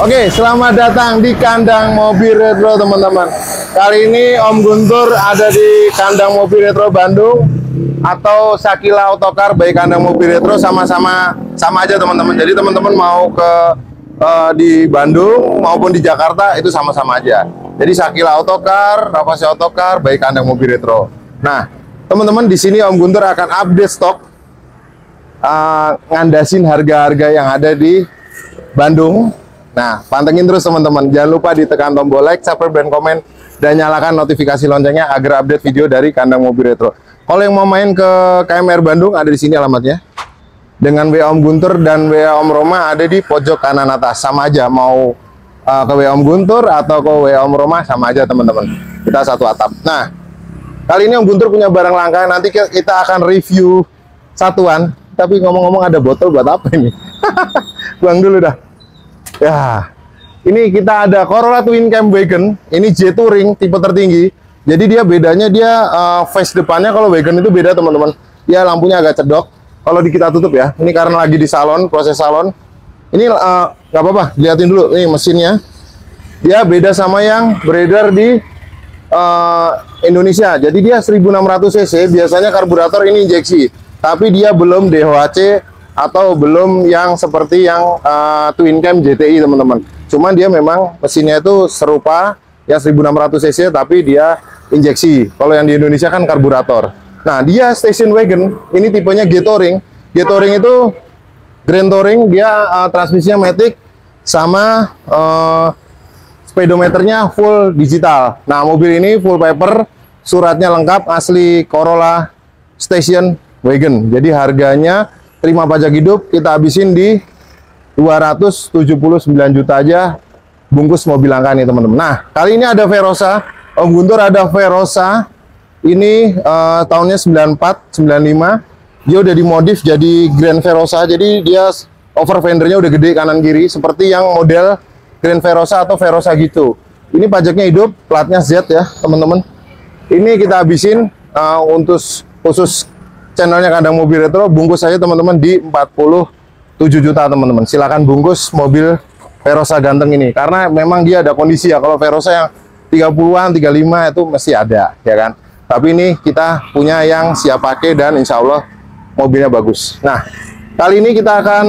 Oke, selamat datang di kandang mobil retro teman-teman. Kali ini Om Guntur ada di kandang mobil retro Bandung atau Shakila Autocar, baik kandang mobil retro sama aja teman-teman. Jadi teman-teman mau ke di Bandung maupun di Jakarta itu sama-sama aja. Jadi Shakila Autocar, Ravasi Autocar, baik kandang mobil retro. Nah, teman-teman di sini Om Guntur akan update stok, ngandasin harga-harga yang ada di Bandung. Nah, pantengin terus teman-teman. Jangan lupa ditekan tombol like, subscribe, dan komen, dan nyalakan notifikasi loncengnya agar update video dari kandang mobil retro. Kalau yang mau main ke KMR Bandung, ada di sini alamatnya. Dengan WA Om Guntur dan WA Om Roma ada di pojok kanan atas. Sama aja, mau ke WA Om Guntur atau ke WA Om Roma sama aja teman-teman. Kita satu atap. Nah, kali ini Om Guntur punya barang langka. Nanti kita akan review satuan. Tapi ngomong-ngomong ada botol buat apa ini? Buang dulu dah. Ya, ini kita ada Corolla Twin Cam Wagon. Ini J Touring tipe tertinggi. Jadi dia bedanya face depannya kalau wagon itu beda teman-teman. Ya lampunya agak cedok. Kalau kita tutup ya. Ini karena lagi di salon, proses salon. Ini nggak apa-apa. Lihatin dulu nih mesinnya. Dia beda sama yang beredar di Indonesia. Jadi dia 1600 cc. Biasanya karburator ini injeksi. Tapi dia belum DHC atau belum yang seperti yang Twin Cam GTI teman-teman. Cuman dia memang mesinnya itu serupa ya 1600 cc tapi dia injeksi. Kalau yang di Indonesia kan karburator. Nah, dia station wagon, ini tipenya G Touring. G Touring itu Grand Touring, dia transmisinya matic sama speedometernya full digital. Nah, mobil ini full paper, suratnya lengkap, asli Corolla station wagon. Jadi harganya terima pajak hidup kita habisin di 279 juta aja bungkus mobil langka nih teman-teman. Nah, kali ini ada Verosa. Om Guntur ada Verosa. Ini tahunnya 94, 95. Dia udah dimodif jadi Grand Verosa. Jadi dia over fendernya udah gede kanan kiri seperti yang model Grand Verosa atau Verosa gitu. Ini pajaknya hidup, platnya Z ya, teman-teman. Ini kita habisin untuk khusus channelnya kandang mobil retro, bungkus saja teman-teman di 47 juta teman-teman. Silakan bungkus mobil Verosa ganteng ini karena memang dia ada kondisi ya. Kalau Verosa yang 30-an, 35 itu mesti ada ya kan. Tapi ini kita punya yang siap pakai dan insya Allah mobilnya bagus. Nah, kali ini kita akan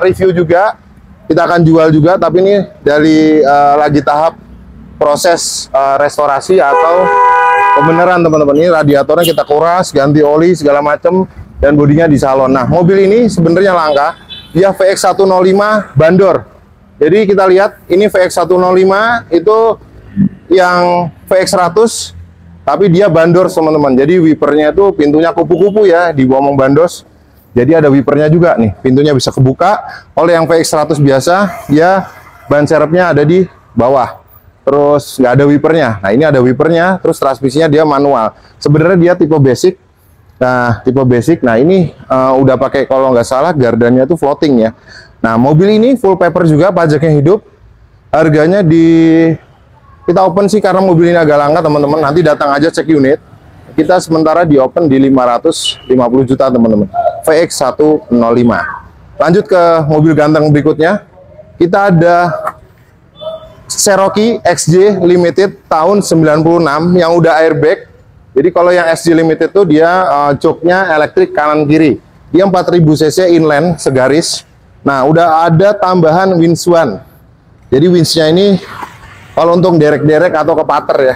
review juga, kita akan jual juga, tapi ini dari lagi tahap proses restorasi atau pembeneran teman-teman. Ini radiatornya kita kuras, ganti oli segala macam, dan bodinya di salon. Nah, mobil ini sebenarnya langka. Dia VX105 Bandor. Jadi kita lihat ini VX105 itu yang VX100, tapi dia Bandor teman-teman. Jadi wipernya itu pintunya kupu-kupu ya, di omong bandos. Jadi ada wipernya juga nih, pintunya bisa kebuka. Oleh yang VX100 biasa, dia ban serepnya ada di bawah. Terus nggak ada wipernya. Nah, ini ada wipernya, terus transmisinya dia manual. Sebenarnya dia tipe basic. Nah, tipe basic. Nah, ini udah pakai kalau nggak salah gardannya tuh floating ya. Nah, mobil ini full paper juga, pajaknya hidup. Harganya kita open sih karena mobil ini agak langka teman-teman. Nanti datang aja cek unit. Kita sementara di open di 550 juta teman-teman. VX105. Lanjut ke mobil ganteng berikutnya. Kita ada Cherokee XJ Limited tahun 96 yang udah airbag. Jadi kalau yang XJ Limited itu dia joknya elektrik kanan kiri. Dia 4000 cc inline segaris. Nah, udah ada tambahan winch one. Jadi winchnya ini kalau untuk derek-derek atau ke pater ya.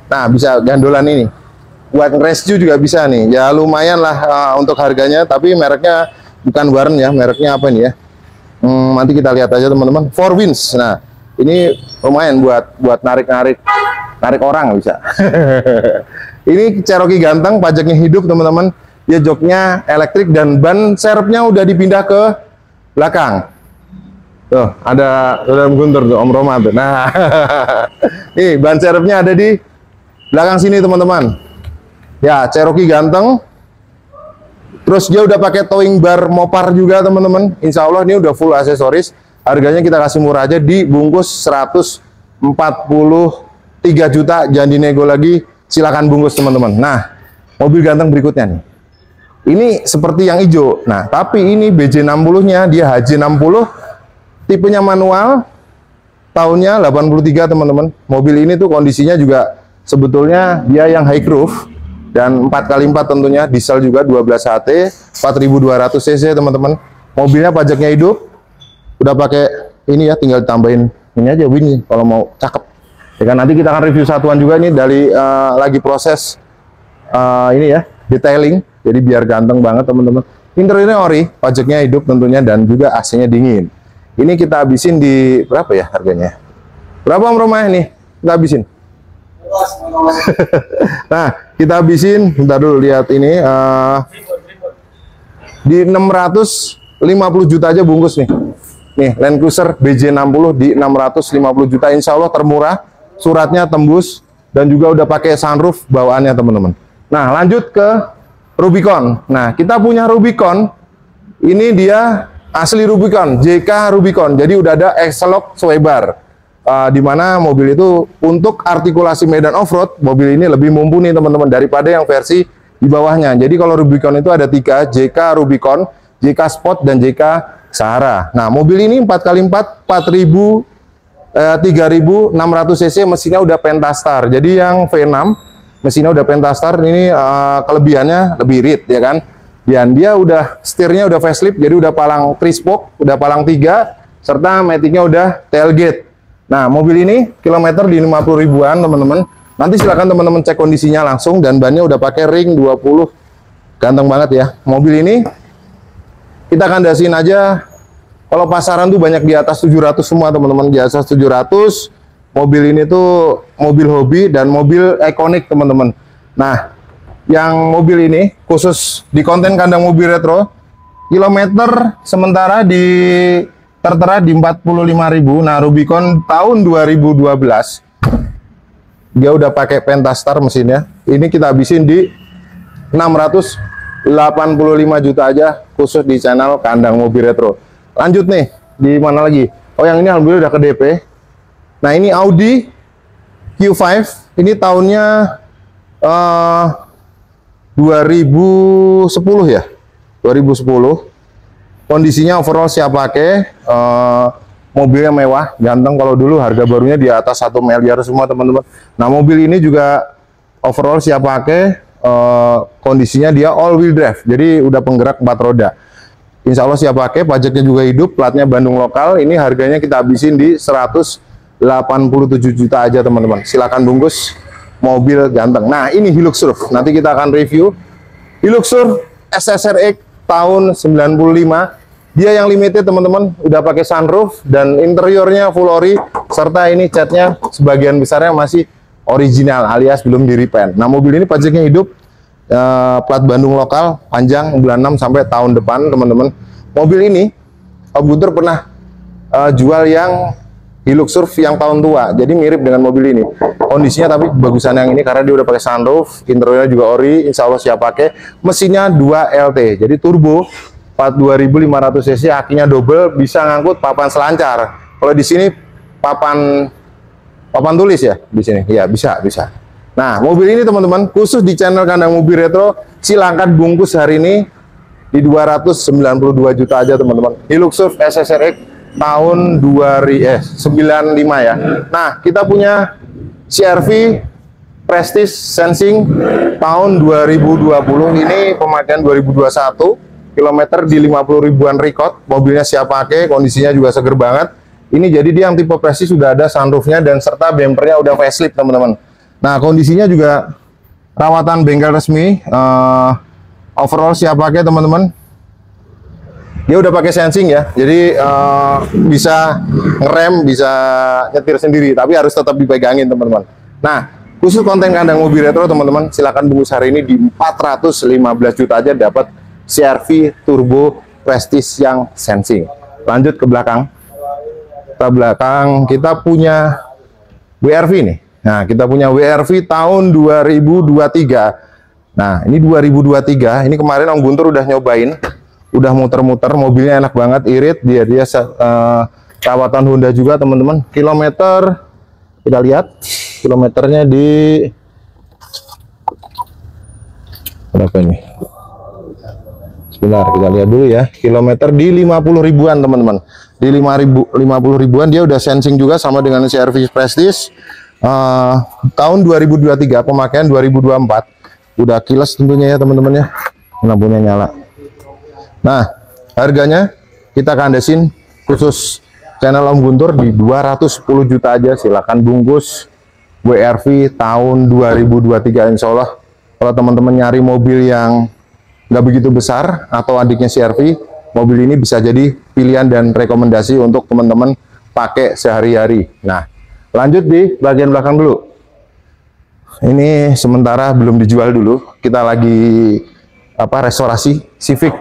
Nah, bisa gandolan ini. Buat rescue juga bisa nih. Ya lumayan lah untuk harganya, tapi mereknya bukan Warren ya, mereknya apa nih ya? Nanti kita lihat aja teman-teman. Four winch. Nah, ini lumayan buat narik orang bisa. Ini Cherokee ganteng, pajaknya hidup teman-teman. Dia joknya elektrik dan ban serepnya udah dipindah ke belakang. Tuh, ada Om Guntur tuh, Om Roma tuh. Nah, nih ban serepnya ada di belakang sini teman-teman. Ya, Cherokee ganteng. Terus dia udah pakai towing bar Mopar juga teman-teman. Insya Allah ini udah full aksesoris. Harganya kita kasih murah aja di bungkus 143 juta, jangan dinego lagi, silakan bungkus teman-teman. Nah, mobil ganteng berikutnya nih. Ini seperti yang hijau. Nah, tapi ini BJ60-nya dia HJ60, tipenya manual, tahunnya 83 teman-teman. Mobil ini tuh kondisinya juga sebetulnya dia yang high roof dan 4x4 tentunya, diesel juga 12 HT, 4200 cc teman-teman. Mobilnya pajaknya hidup, udah pakai ini ya, tinggal tambahin ini aja wing kalau mau cakep. Ya kan, nanti kita akan review satuan juga ini dari lagi proses ini ya, detailing. Jadi biar ganteng banget teman-teman. Interiornya ori, pajaknya hidup tentunya dan juga AC-nya dingin. Ini kita habisin di berapa ya harganya? Berapa Om Roma nih? Kita habisin. Nah, kita habisin, bentar dulu lihat ini di 650 juta aja bungkus nih. Nih, Land Cruiser BJ60 di 650 juta, insya Allah termurah, suratnya tembus, dan juga udah pakai sunroof bawaannya teman-teman. Nah, lanjut ke Rubicon. Nah, kita punya Rubicon, ini dia asli Rubicon, JK Rubicon, jadi udah ada X-Lock sway bar. Di mana mobil itu untuk artikulasi medan off-road, mobil ini lebih mumpuni teman-teman daripada yang versi di bawahnya. Jadi kalau Rubicon itu ada 3, JK Rubicon, JK Sport, dan JK Sahara. Nah, mobil ini 4x4, 3600 cc, mesinnya udah Pentastar. Jadi yang V6, mesinnya udah Pentastar, ini kelebihannya lebih irit ya kan. Dan dia udah setirnya udah facelift, jadi udah palang 3 spoke, udah palang 3, serta maticnya udah tailgate. Nah, mobil ini kilometer di 50 ribuan teman-teman. Nanti silakan teman-teman cek kondisinya langsung, dan bannya udah pakai ring 20. Ganteng banget ya. Mobil ini kita kandasin aja. Kalau pasaran tuh banyak di atas 700 semua teman-teman, di atas 700. Mobil ini tuh mobil hobi dan mobil ikonik teman-teman. Nah, yang mobil ini khusus di konten kandang mobil retro, kilometer sementara tertera di 45.000. Nah, Rubicon tahun 2012 dia udah pakai Pentastar mesinnya. Ini kita habisin di 685 juta aja khusus di channel kandang mobil retro. Lanjut nih, di mana lagi? Oh, yang ini alhamdulillah udah ke DP. Nah, ini Audi Q5, ini tahunnya 2010 ya, 2010. Kondisinya overall siap pakai, mobilnya mewah, ganteng. Kalau dulu harga barunya di atas 1 miliar semua teman-teman. Nah, mobil ini juga overall siap pakai, kondisinya dia all wheel drive, jadi udah penggerak 4 roda. Insya Allah siap pakai, pajaknya juga hidup, platnya Bandung lokal. Ini harganya kita habisin di 187 juta aja teman-teman. Silakan bungkus, mobil ganteng. Nah, ini Hilux Roof, nanti kita akan review Hilux Roof SSRX tahun 95. Dia yang limited teman-teman, udah pakai sunroof dan interiornya full ori, serta ini catnya sebagian besarnya masih original alias belum di repaint. Nah, mobil ini pajaknya hidup, plat Bandung lokal, panjang bulan 6 sampai tahun depan teman-teman. Mobil ini Om Guntur pernah jual yang Hilux Roof yang tahun tua, jadi mirip dengan mobil ini kondisinya, tapi bagusan yang ini karena dia udah pakai sunroof, interiornya juga ori, insya Allah siap pakai. Mesinnya 2 LT, jadi turbo, 42.500 cc, akinya double, bisa ngangkut papan selancar. Kalau di sini papan tulis ya, di sini ya bisa. Nah, mobil ini teman-teman khusus di channel kandang mobil retro, silahkan bungkus hari ini di 292 juta aja teman-teman. Hilux Roof SSRX tahun 95 ya. Nah, kita punya CR-V Prestige Sensing tahun 2020, ini pemakaian 2021, kilometer di 50 ribuan record. Mobilnya siap pakai, kondisinya juga seger banget. Ini jadi dia yang tipe Prestige sudah ada sunroofnya dan serta bumpernya udah facelift teman-teman. Nah, kondisinya juga rawatan bengkel resmi, overall siap pakai teman-teman. Dia udah pakai sensing ya, jadi bisa ngerem, bisa nyetir sendiri, tapi harus tetap dipegangin teman-teman. Nah, khusus konten kandang mobil retro teman-teman, silakan bungkus hari ini di 415 juta aja dapat CR-V Turbo Prestige yang sensing. Lanjut ke belakang. Kita punya WR-V nih. Nah, kita punya WR-V tahun 2023. Nah, ini 2023. Ini kemarin Om Guntur udah nyobain, udah muter-muter, mobilnya enak banget, irit. Dia rawatan Honda juga teman-teman. Kilometer kita lihat, kilometernya di berapa ini? sebentar kita lihat dulu ya. Kilometer di 50 ribuan teman-teman. Di 50 ribuan dia udah sensing juga sama dengan CR-V Prestige. Tahun 2023, pemakaian 2024. Udah kilas tentunya ya teman-teman ya. Lampunya nyala. Nah, harganya kita kandesin khusus channel Om Guntur di 210 juta aja. Silakan bungkus WR-V tahun 2023 insya Allah. Kalau teman-teman nyari mobil yang nggak begitu besar atau adiknya CR-V, mobil ini bisa jadi pilihan dan rekomendasi untuk teman-teman pakai sehari-hari. Nah, lanjut di bagian belakang dulu. Ini sementara belum dijual dulu. Kita lagi restorasi Civic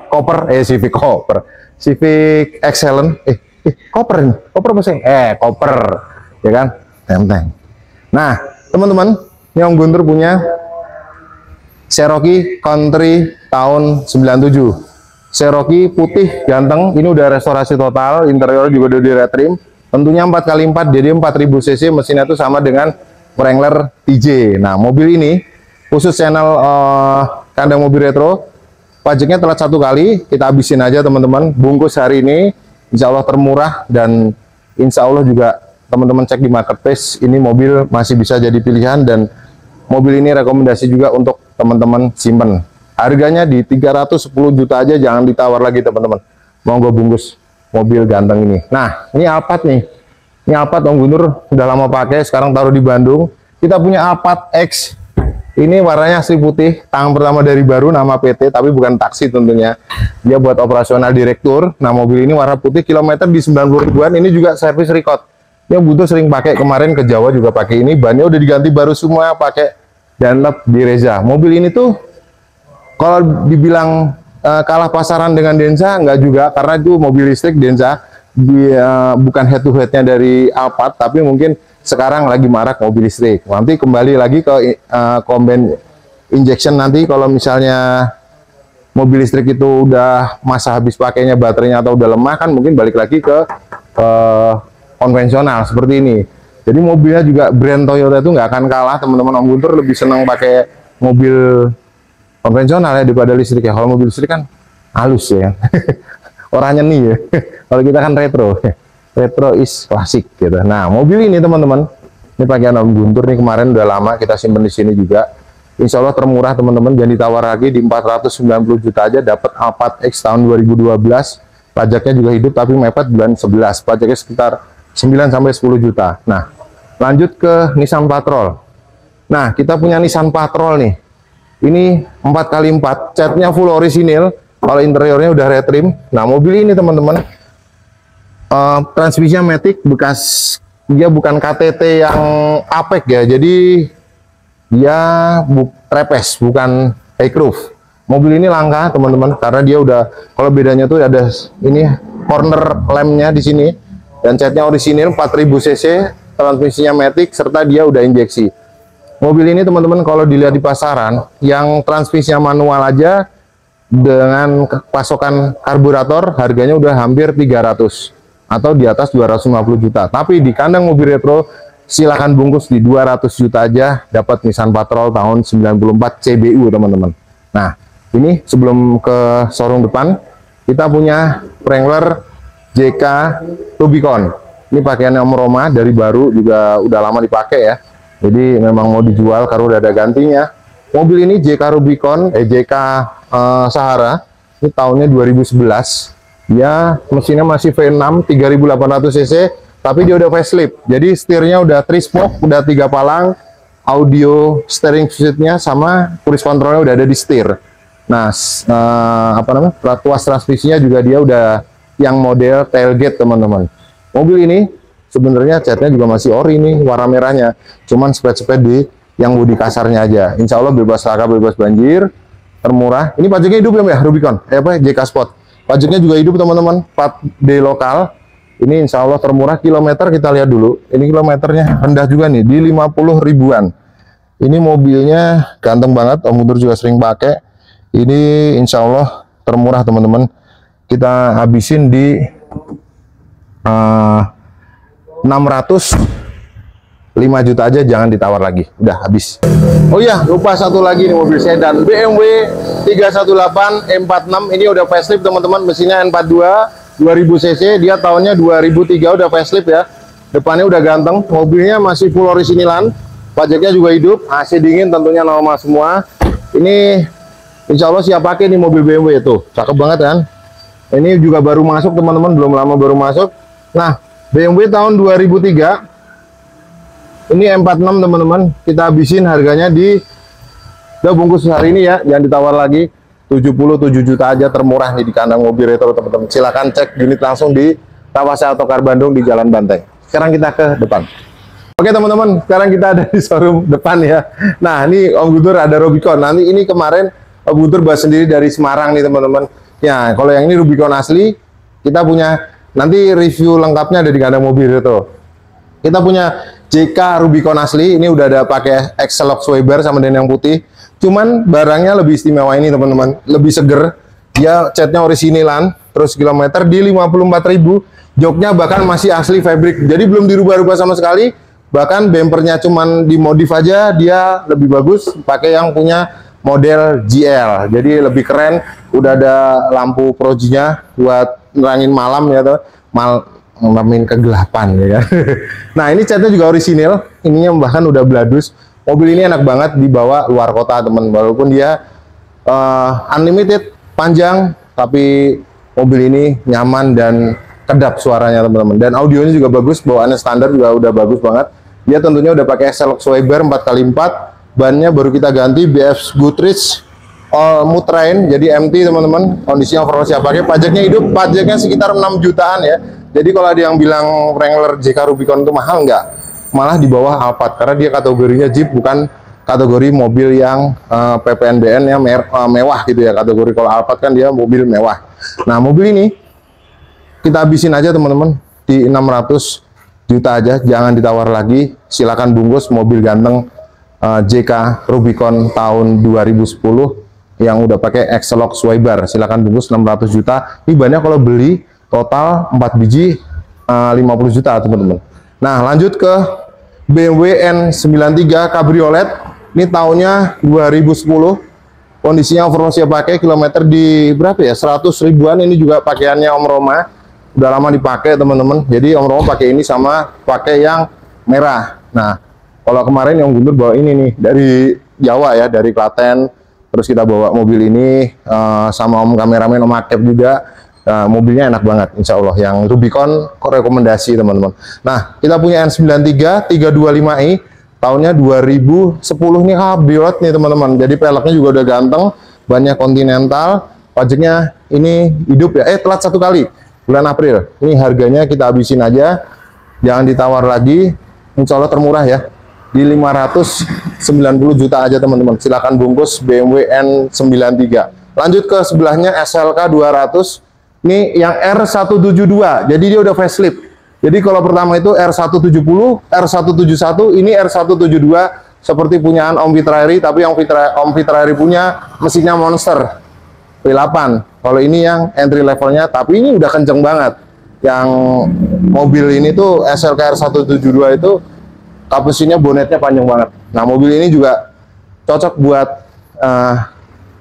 Excellent. Copper ya kan, tenteng. Nah, teman-teman, yang Om Guntur punya Cherokee Country tahun 97. Cherokee putih ganteng, ini udah restorasi total, interior juga udah di retrim. Tentunya 4x4, jadi 4000 cc, mesinnya itu sama dengan Wrangler TJ. Nah, mobil ini khusus channel kandang mobil retro, pajaknya telat 1 kali, kita habisin aja teman-teman. Bungkus hari ini insya Allah termurah, dan insya Allah juga teman-teman cek di marketplace, ini mobil masih bisa jadi pilihan, dan mobil ini rekomendasi juga untuk teman-teman simpen. Harganya di 310 juta aja, jangan ditawar lagi teman-teman. Monggo bungkus mobil ganteng ini. Nah, ini Alphard nih. Ini Alphard Om Guntur udah lama pakai, sekarang taruh di Bandung. Kita punya Alphard X. Ini warnanya asli putih, tangan pertama dari baru, nama PT, tapi bukan taksi tentunya. Dia buat operasional direktur. Nah, mobil ini warna putih, kilometer di 90 ribuan. Ini juga service record. Yang butuh sering pakai, kemarin ke Jawa juga pakai ini. Bannya udah diganti baru semua, pakai Dunlop di Reza. Mobil ini tuh kalau dibilang kalah pasaran dengan Denza, enggak juga, karena itu mobil listrik. Denza dia bukan head to headnya dari Alphard, tapi mungkin sekarang lagi marak mobil listrik. Nanti kembali lagi ke combine injection, nanti kalau misalnya mobil listrik itu udah masa habis pakainya, baterainya atau udah lemah, kan mungkin balik lagi ke konvensional seperti ini. Jadi mobilnya juga brand Toyota itu nggak akan kalah teman-teman. Om Guntur lebih senang pakai mobil konvensional ya daripada listrik ya. Kalau mobil listrik kan halus ya, orangnya nih ya. Kalau kita kan retro, retro is klasik gitu. Nah, mobil ini teman-teman, ini pakaian Om Guntur nih, kemarin udah lama kita simpen di sini juga. Insya Allah termurah teman-teman, jangan ditawar lagi, di 490 juta aja dapat Alphard X tahun 2012. Pajaknya juga hidup tapi mepet bulan 11. Pajaknya sekitar 9 sampai 10 juta. Nah, lanjut ke Nissan Patrol. Nah, kita punya Nissan Patrol nih. Ini 4x4, catnya full orisinil. Kalau interiornya udah retrim. Nah, mobil ini teman-teman, transmisinya matic, bekas, dia bukan KTT yang APEC ya. Jadi dia trepes, bukan high roof. Mobil ini langka teman-teman, karena dia udah, kalau bedanya tuh ada ini corner lampnya di sini. Dan catnya orisinil, 4000 cc, transmisinya matic, serta dia udah injeksi. Mobil ini teman-teman kalau dilihat di pasaran, yang transmisinya manual aja dengan pasokan karburator harganya udah hampir 300 atau di atas 250 juta. Tapi di kandang mobil retro silakan bungkus di 200 juta aja dapat Nissan Patrol tahun 94 CBU teman-teman. Nah, ini sebelum ke showroom depan, kita punya Wrangler JK Rubicon. Ini pakaiannya Om Roma, dari baru, juga udah lama dipakai ya. Jadi memang mau dijual karena udah ada gantinya. Mobil ini JK Rubicon, JK Sahara. Ini tahunnya 2011. Ya, mesinnya masih V6 3800 cc, tapi dia udah facelift. Jadi setirnya udah 3-spoke, udah 3 palang, audio steering seatnya sama cruise controlnya udah ada di setir. Nah, tuas transmisinya juga dia udah yang model tailgate teman-teman. Mobil ini sebenarnya catnya juga masih ori nih, warna merahnya. Cuman spek-spek di yang bodi kasarnya aja. Insya Allah bebas laka, bebas banjir, termurah. Ini pajaknya hidup ya Rubicon, JK Sport. Pajaknya juga hidup teman-teman, 4D lokal. Ini insya Allah termurah. Kilometer kita lihat dulu. Ini kilometernya rendah juga nih, di 50 ribuan. Ini mobilnya ganteng banget, Om Guntur juga sering pakai. Ini insya Allah termurah teman-teman. Kita habisin di 600 5 juta aja, jangan ditawar lagi, udah habis. Oh iya, lupa satu lagi nih, mobil sedan BMW 318 E46. Ini udah facelift teman-teman, mesinnya N42 2000 cc, dia tahunnya 2003, udah facelift ya. Depannya udah ganteng, mobilnya masih full orisinilan, pajaknya juga hidup, AC dingin tentunya normal semua. Ini insya Allah siap pakai nih mobil BMW itu, cakep banget kan. Ini juga baru masuk teman-teman, belum lama baru masuk. Nah, BMW tahun 2003. Ini M46 teman-teman, kita habisin harganya di udah bungkus hari ini ya, jangan ditawar lagi. 77 juta aja, termurah nih di kandang mobil retro teman-teman. Silahkan cek unit langsung di Tawasya Autocar Bandung di Jalan Banteng. Sekarang kita ke depan. Oke teman-teman, sekarang kita ada di showroom depan ya. Nah ini Om Guntur ada Rubicon. Nanti ini kemarin Om Guntur bahas sendiri dari Semarang nih teman-teman. Ya kalau yang ini Rubicon asli, kita punya nanti review lengkapnya ada di kandang mobil retro. Kita punya JK Rubicon asli, ini udah ada pakai X-Lock Swiper sama dan yang putih. Cuman barangnya lebih istimewa ini teman-teman, lebih seger. Dia catnya orisinilan, terus kilometer di 54.000. Joknya bahkan masih asli fabric, jadi belum dirubah-rubah sama sekali. Bahkan bempernya cuman dimodif aja, dia lebih bagus. Pakai yang punya model GL, jadi lebih keren. Udah ada lampu projinya buat nerangin malam ya tuh. Ngalamin kegelapan ya kan. Nah ini catnya juga orisinil, ininya bahkan udah bladus. Mobil ini enak banget dibawa luar kota teman, walaupun dia unlimited panjang, tapi mobil ini nyaman dan kedap suaranya teman-teman, dan audionya juga bagus, bawaannya standar juga udah bagus banget. Dia tentunya udah pakai X-Lock Swiper 4x4, bannya baru kita ganti BF Goodrich All Mutrain, jadi MT teman-teman, kondisinya overall siap pakai. Pajaknya hidup, pajaknya sekitar 6 jutaan ya. Jadi kalau ada yang bilang Wrangler JK Rubicon itu mahal, enggak, malah di bawah Alphard, karena dia kategorinya Jeep, bukan kategori mobil yang PPNBN yang mewah gitu ya. Kategori kalau Alphard kan dia mobil mewah. Nah mobil ini kita habisin aja teman-teman di 600 juta aja, jangan ditawar lagi. Silakan bungkus mobil ganteng JK Rubicon tahun 2010 yang udah pakai X-Lock Swiper, silakan bungkus 600 juta. Ini banyak kalau beli total 4 biji 50 juta teman-teman. Nah lanjut ke BMW N93 Cabriolet. Ini tahunnya 2010, kondisinya overall siap pakai, kilometer di berapa ya, 100 ribuan. Ini juga pakaiannya Om Roma, udah lama dipakai teman-teman. Jadi Om Roma pakai ini sama pakai yang merah. Nah kalau kemarin yang Guntur bawa ini nih dari Jawa ya, dari Klaten. Terus kita bawa mobil ini sama Om kameramen Om Akep juga. Mobilnya enak banget insya Allah, yang Rubicon rekomendasi teman-teman. Nah kita punya N93 325i tahunnya 2010, nih Cabriolet nih teman-teman, jadi peleknya juga udah ganteng, banyak Continental. Pajaknya ini hidup ya, telat 1 kali bulan April. Ini harganya kita habisin aja, jangan ditawar lagi, insya Allah termurah ya, di 590 juta aja teman-teman. Silahkan bungkus BMW N93. Lanjut ke sebelahnya SLK 200. Ini yang R172, jadi dia udah facelift. Jadi kalau pertama itu R170, R171, ini R172 seperti punyaan Om Fitrairi, tapi yang Om Fitrairi punya mesinnya Monster V8. Kalau ini yang entry levelnya, tapi ini udah kenceng banget. Yang mobil ini tuh SLK R172 itu kapasinya bonetnya panjang banget. Nah mobil ini juga cocok buat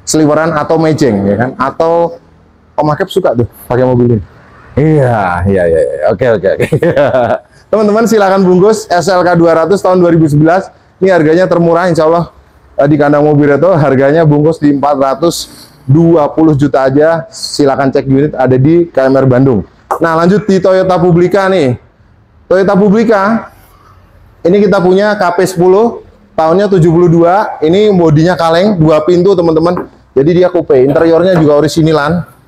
sliweran atau mejeng ya kan, atau Om Akep suka tuh pakai mobil ini. Iya. Oke. Teman-teman silakan bungkus SLK 200 tahun 2011. Ini harganya termurah insya Allah di kandang mobil itu, harganya bungkus di 420 juta aja. Silakan cek unit ada di KMR Bandung. Nah, lanjut di Toyota Publica nih. Toyota Publica ini kita punya KP10 tahunnya 72. Ini bodinya kaleng, 2 pintu teman-teman. Jadi dia coupe, interiornya juga orisinilan.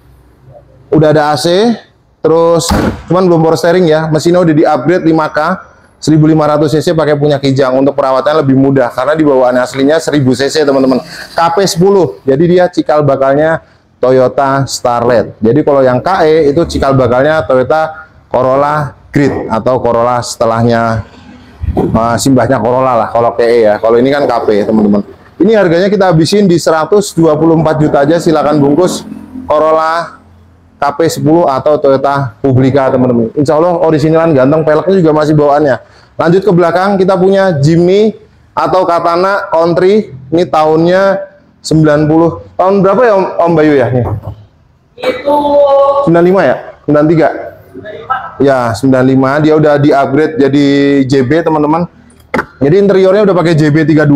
Udah ada AC, terus cuman belum power steering ya. Mesinnya udah di-upgrade 5K, 1500 cc pakai punya kijang. Untuk perawatan lebih mudah karena di bawaan aslinya 1000 cc teman-teman. KP10, jadi dia cikal bakalnya Toyota Starlet. Jadi kalau yang KE itu cikal bakalnya Toyota Corolla Grid atau Corolla setelahnya simbahnya Corolla lah kalau KE ya. Kalau ini kan KP teman-teman. Ini harganya kita habisin di 124 juta aja. Silakan bungkus Corolla KP10 atau Toyota Publica teman-teman. Insya Allah originalan ganteng, peleknya juga masih bawaannya Lanjut ke belakang, kita punya Jimny atau Katana Country. Ini tahunnya 90. Tahun berapa ya Om Bayu ya? Nih. Itu 95 ya? 93? 95. Ya, 95. Dia udah di-upgrade jadi JB, teman-teman. Jadi interiornya udah pakai JB32.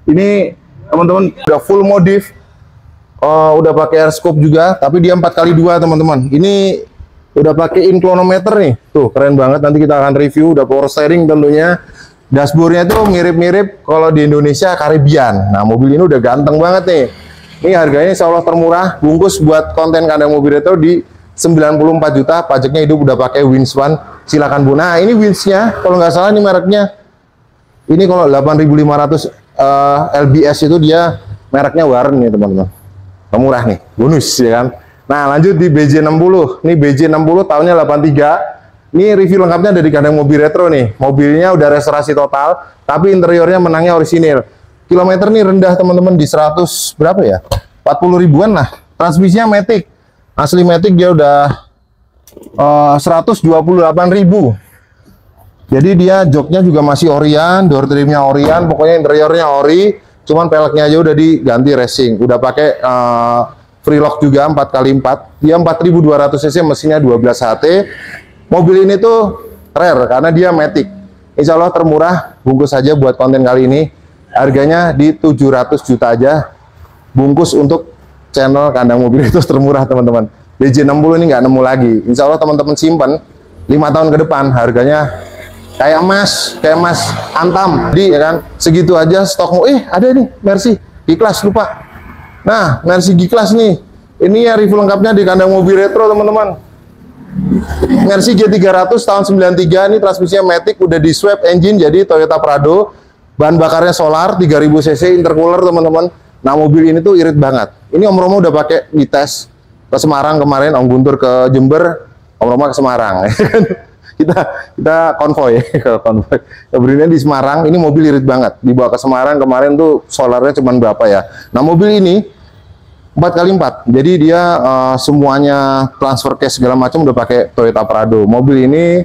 Ini teman-teman udah full modif. Udah pakai air scope juga, tapi dia 4x2, teman-teman. Ini udah pakai inclinometer nih. Tuh, keren banget. Nanti kita akan review. Udah power steering tentunya. Dashboardnya tuh mirip-mirip kalau di Indonesia Caribbean. Nah, mobil ini udah ganteng banget nih. Ini harganya insya Allah termurah. Bungkus buat konten Kandang Mobil Retro di 94 juta. Pajaknya hidup, udah pakai winch one. Silakan Bu. Nah, ini winchnya kalau nggak salah ini mereknya. Ini kalau 8.500 LBS itu dia mereknya Warren nih, teman-teman. Murah nih, bonus ya kan. Nah, lanjut di BJ60. Ini BJ60 tahunnya 83. Ini review lengkapnya dari Kandang Mobil Retro nih. Mobilnya udah restorasi total, tapi interiornya menangnya orisinil. Kilometer nih rendah, teman-teman, di 100 berapa ya? 40 ribuan lah. Transmisinya Matic. Asli Matic dia udah 128.000. Jadi dia joknya juga masih Orion, door trimnya Orion, pokoknya interiornya ori. Cuman peleknya aja udah diganti racing. Udah pakai free lock juga 4x4. Dia 4.200 cc, mesinnya 12 HT. Mobil ini tuh rare karena dia Matic. Insya Allah termurah, bungkus saja buat konten kali ini. Harganya di 700 juta aja. Bungkus untuk channel Kandang Mobil itu termurah, teman-teman. BJ60 ini nggak nemu lagi. Insya Allah teman-teman simpan 5 tahun ke depan, harganya kayak emas Antam. Jadi ya kan, segitu aja stokmu. Ada nih Mercy G-Class, lupa. Nah, Mercy G-Class nih. Ini ya review lengkapnya di Kandang Mobil Retro, teman-teman. Mercy G300 tahun 93, ini transmisinya Matic, udah di swap engine jadi Toyota Prado. Bahan bakarnya solar 3000 cc, intercooler, teman-teman. Nah, mobil ini tuh irit banget. Ini Om Romo udah pakai dites ke Semarang kemarin, Om Guntur ke Jember, Om Romo ke Semarang. kita konvoy ke konvoy. Berinya di Semarang, ini mobil irit banget. Dibawa ke Semarang kemarin tuh solarnya cuma berapa ya. Nah, mobil ini 4x4, jadi dia semuanya transfer cash segala macam udah pakai Toyota Prado. Mobil ini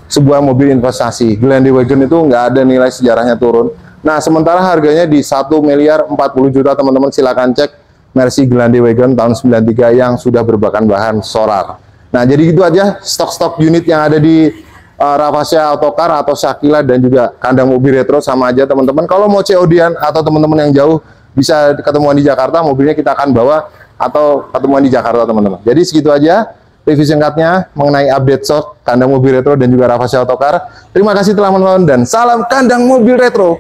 sebuah mobil investasi. Glendy Wagon itu nggak ada nilai sejarahnya turun. Nah, sementara harganya di 1.040 juta, teman-teman. Silakan cek Mercy Glendy Wagon tahun 93 yang sudah berbahan bahan solar. Nah, jadi gitu aja stok-stok unit yang ada di Ravasya Autocar atau Shakila dan juga Kandang Mobil Retro sama aja, teman-teman. Kalau mau COD-an atau teman-teman yang jauh bisa ketemuan di Jakarta, mobilnya kita akan bawa atau ketemuan di Jakarta, teman-teman. Jadi segitu aja review singkatnya mengenai update stok Kandang Mobil Retro dan juga Ravasya Autocar. Terima kasih telah menonton dan salam Kandang Mobil Retro.